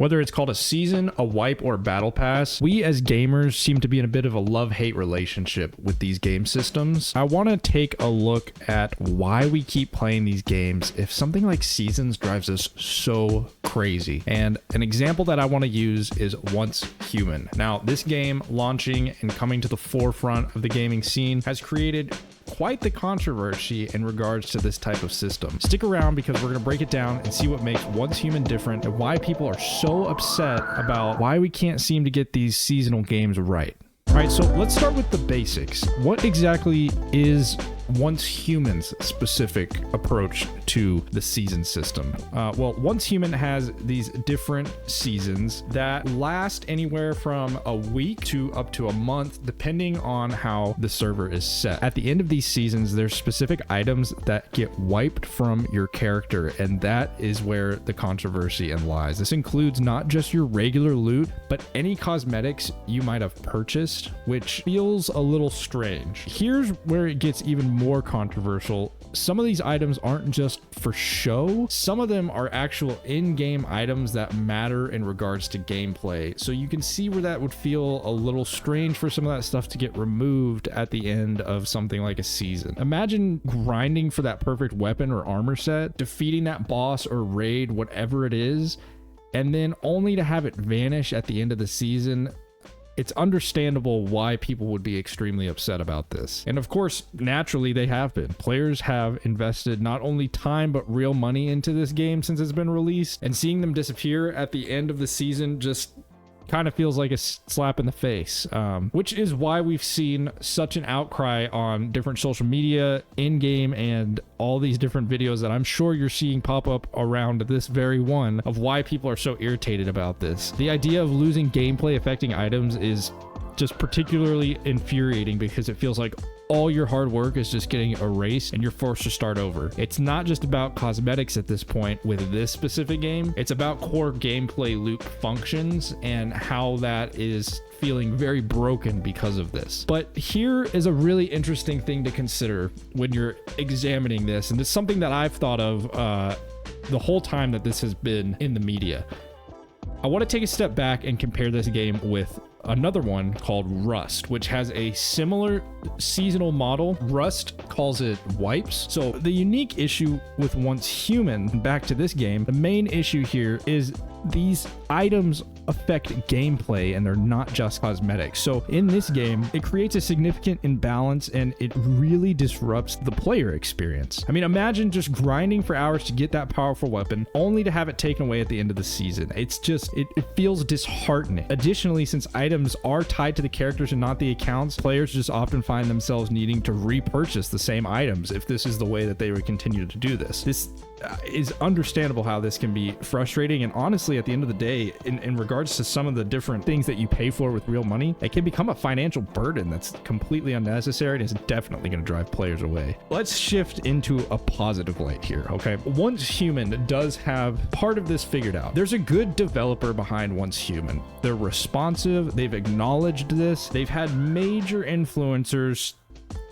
Whether it's called a season, a wipe, or a battle pass, we as gamers seem to be in a bit of a love-hate relationship with these game systems. I want to take a look at why we keep playing these games if something like seasons drives us so crazy. And an example that I want to use is Once Human. Now, this game launching and coming to the forefront of the gaming scene has created quite the controversy in regards to this type of system. Stick around because we're going to break it down and see what makes Once Human different and why people are so upset about why we can't seem to get these seasonal games right. All right, so let's start with the basics. What exactly is Once Human's specific approach to the season system? Well, Once Human has these different seasons that last anywhere from a week to up to a month, depending on how the server is set. At the end of these seasons, there's specific items that get wiped from your character, and that is where the controversy lies. This includes not just your regular loot, but any cosmetics you might have purchased, which feels a little strange. Here's where it gets even more controversial. Some of these items aren't just for show. Some of them are actual in-game items that matter in regards to gameplay. So you can see where that would feel a little strange for some of that stuff to get removed at the end of something like a season. Imagine grinding for that perfect weapon or armor set, defeating that boss or raid, whatever it is, and then only to have it vanish at the end of the season. It's understandable why people would be extremely upset about this. And of course, naturally, they have been. Players have invested not only time, but real money into this game since it's been released. And seeing them disappear at the end of the season just kind of feels like a slap in the face, which is why we've seen such an outcry on different social media, in-game, and all these different videos that I'm sure you're seeing pop up around this very one of why people are so irritated about this. The idea of losing gameplay affecting items is just particularly infuriating because it feels like all your hard work is just getting erased and you're forced to start over. It's not just about cosmetics at this point with this specific game. It's about core gameplay loop functions and how that is feeling very broken because of this. But here is a really interesting thing to consider when you're examining this, and it's something that I've thought of the whole time that this has been in the media. I want to take a step back and compare this game with another one called Rust, which has a similar seasonal model. Rust calls it wipes. So the unique issue with Once Human, back to this game, the main issue here is these items affect gameplay and they're not just cosmetics. So in this game, it creates a significant imbalance and it really disrupts the player experience. I mean, imagine just grinding for hours to get that powerful weapon only to have it taken away at the end of the season. It's just, it feels disheartening. Additionally, since items are tied to the characters and not the accounts, players just often find themselves needing to repurchase the same items if this is the way that they would continue to do this. This is understandable how this can be frustrating, and honestly, at the end of the day, in regards to some of the different things that you pay for with real money, it can become a financial burden that's completely unnecessary and is definitely going to drive players away. Let's shift into a positive light here, okay? Once Human does have part of this figured out. There's a good developer behind Once Human. They're responsive, they've acknowledged this, they've had major influencers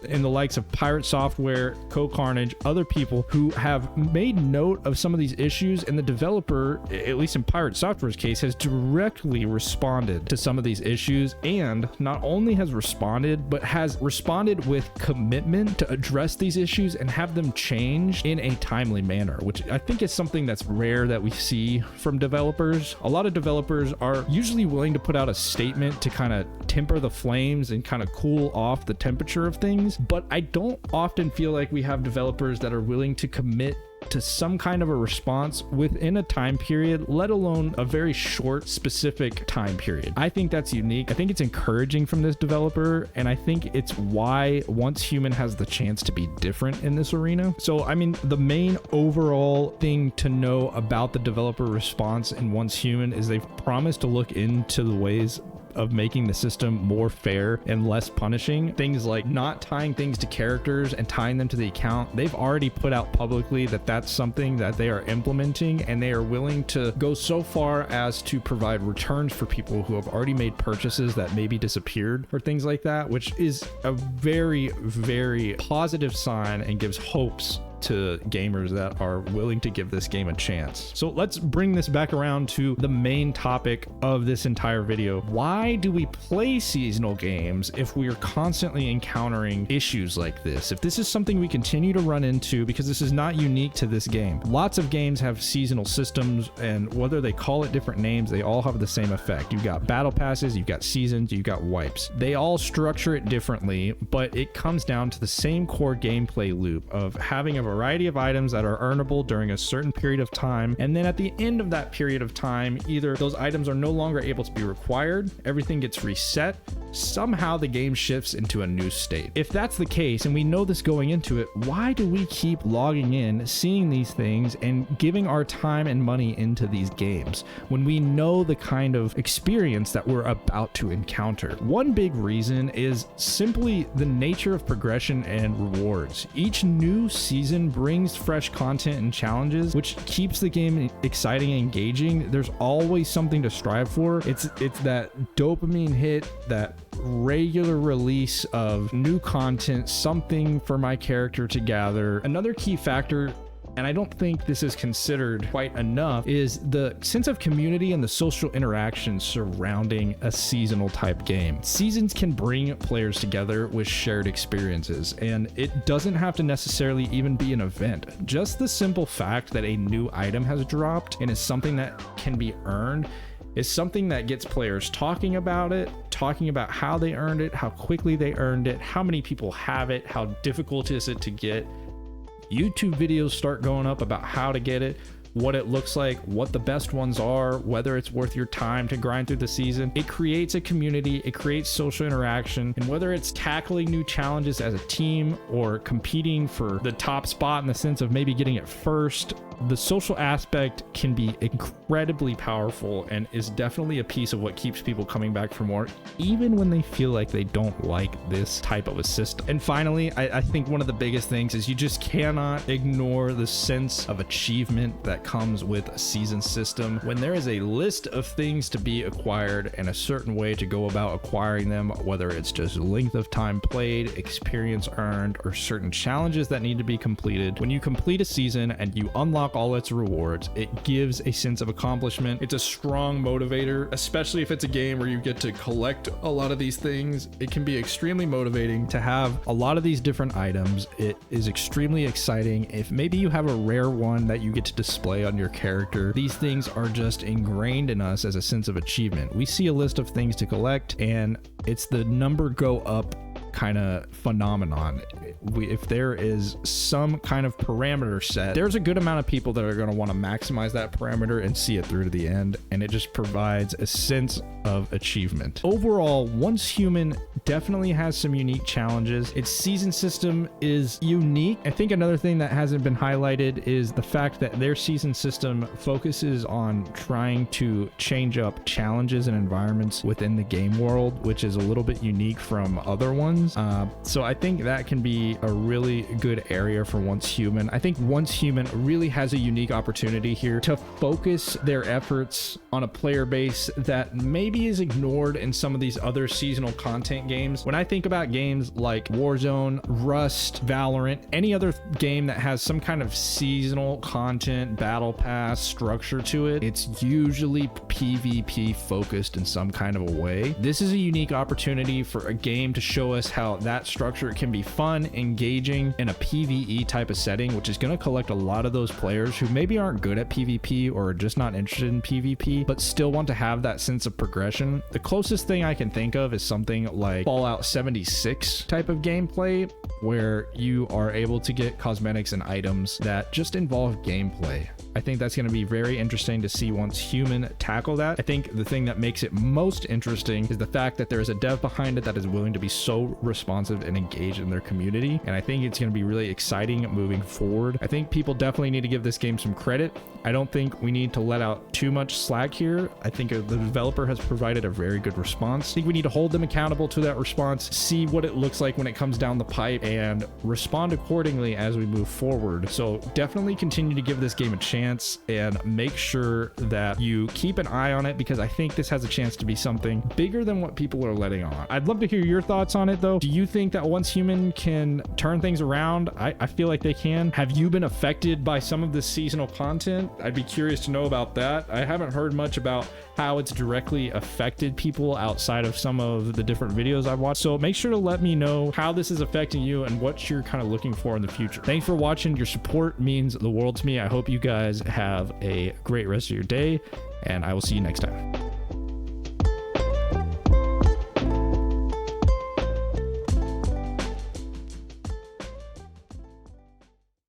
in the likes of Pirate Software, Co-Carnage, other people who have made note of some of these issues, and the developer, at least in Pirate Software's case, has directly responded to some of these issues, and not only has responded, but has responded with commitment to address these issues and have them change in a timely manner, which I think is something that's rare that we see from developers. A lot of developers are usually willing to put out a statement to kind of temper the flames and kind of cool off the temperature of things, but I don't often feel like we have developers that are willing to commit to some kind of a response within a time period, let alone a very short, specific time period. I think that's unique. I think it's encouraging from this developer, and I think it's why Once Human has the chance to be different in this arena. So, I mean, the main overall thing to know about the developer response in Once Human is they've promised to look into the ways of making the system more fair and less punishing. Things like not tying things to characters and tying them to the account. They've already put out publicly that that's something that they are implementing, and they are willing to go so far as to provide returns for people who have already made purchases that maybe disappeared or things like that, which is a very, very positive sign and gives hopes to gamers that are willing to give this game a chance. So let's bring this back around to the main topic of this entire video. Why do we play seasonal games if we are constantly encountering issues like this? If this is something we continue to run into, because this is not unique to this game. Lots of games have seasonal systems, and whether they call it different names, they all have the same effect. You've got battle passes, you've got seasons, you've got wipes. They all structure it differently, but it comes down to the same core gameplay loop of having a variety of items that are earnable during a certain period of time, and then at the end of that period of time, either those items are no longer able to be required, everything gets reset, somehow the game shifts into a new state. If that's the case, and we know this going into it, why do we keep logging in, seeing these things, and giving our time and money into these games when we know the kind of experience that we're about to encounter? One big reason is simply the nature of progression and rewards. Each new season brings fresh content and challenges, which keeps the game exciting and engaging. There's always something to strive for. It's that dopamine hit, that regular release of new content, something for my character to gather. Another key factor, and I don't think this is considered quite enough, is the sense of community and the social interaction surrounding a seasonal type game. Seasons can bring players together with shared experiences, and it doesn't have to necessarily even be an event. Just the simple fact that a new item has dropped and is something that can be earned is something that gets players talking about it, talking about how they earned it, how quickly they earned it, how many people have it, how difficult is it to get. YouTube videos start going up about how to get it, what it looks like, what the best ones are, whether it's worth your time to grind through the season. It creates a community, it creates social interaction, and whether it's tackling new challenges as a team or competing for the top spot in the sense of maybe getting it first, the social aspect can be incredibly powerful and is definitely a piece of what keeps people coming back for more, even when they feel like they don't like this type of a system. And finally, I think one of the biggest things is you just cannot ignore the sense of achievement that comes with a season system. When there is a list of things to be acquired and a certain way to go about acquiring them, whether it's just length of time played, experience earned, or certain challenges that need to be completed, when you complete a season and you unlock all its rewards, it gives a sense of accomplishment. It's a strong motivator, especially if it's a game where you get to collect a lot of these things. It can be extremely motivating to have a lot of these different items. It is extremely exciting. If maybe you have a rare one that you get to display on your character, these things are just ingrained in us as a sense of achievement. We see a list of things to collect and it's the number go up kind of phenomenon. If there is some kind of parameter set, there's a good amount of people that are going to want to maximize that parameter and see it through to the end, and it just provides a sense of achievement. Overall, Once Human definitely has some unique challenges. Its season system is unique. I think another thing that hasn't been highlighted is the fact that their season system focuses on trying to change up challenges and environments within the game world, which is a little bit unique from other ones. So I think that can be a really good area for Once Human. I think Once Human really has a unique opportunity here to focus their efforts on a player base that maybe is ignored in some of these other seasonal content games. When I think about games like Warzone, Rust, Valorant, any other game that has some kind of seasonal content, battle pass structure to it, it's usually PvP focused in some kind of a way. This is a unique opportunity for a game to show us how that structure can be fun, engaging in a PvE type of setting, which is going to collect a lot of those players who maybe aren't good at PvP or are just not interested in PvP, but still want to have that sense of progression. The closest thing I can think of is something like Fallout 76 type of gameplay, where you are able to get cosmetics and items that just involve gameplay. I think that's going to be very interesting to see Once Human tackle that. I think the thing that makes it most interesting is the fact that there is a dev behind it that is willing to be so responsive and engaged in their community, and I think it's going to be really exciting moving forward. I think people definitely need to give this game some credit. I don't think we need to let out too much slack here. I think the developer has provided a very good response. I think we need to hold them accountable to that response, see what it looks like when it comes down the pipe, and respond accordingly as we move forward. So definitely continue to give this game a chance. chance and make sure that you keep an eye on it, because I think this has a chance to be something bigger than what people are letting on. I'd love to hear your thoughts on it though. Do you think that once Human can turn things around? I feel like they can. Have you been affected by some of this seasonal content? I'd be curious to know about that. I haven't heard much about how it's directly affected people outside of some of the different videos I've watched. So make sure to let me know how this is affecting you and what you're kind of looking for in the future. Thanks for watching. Your support means the world to me. I hope you guys have a great rest of your day, and I will see you next time.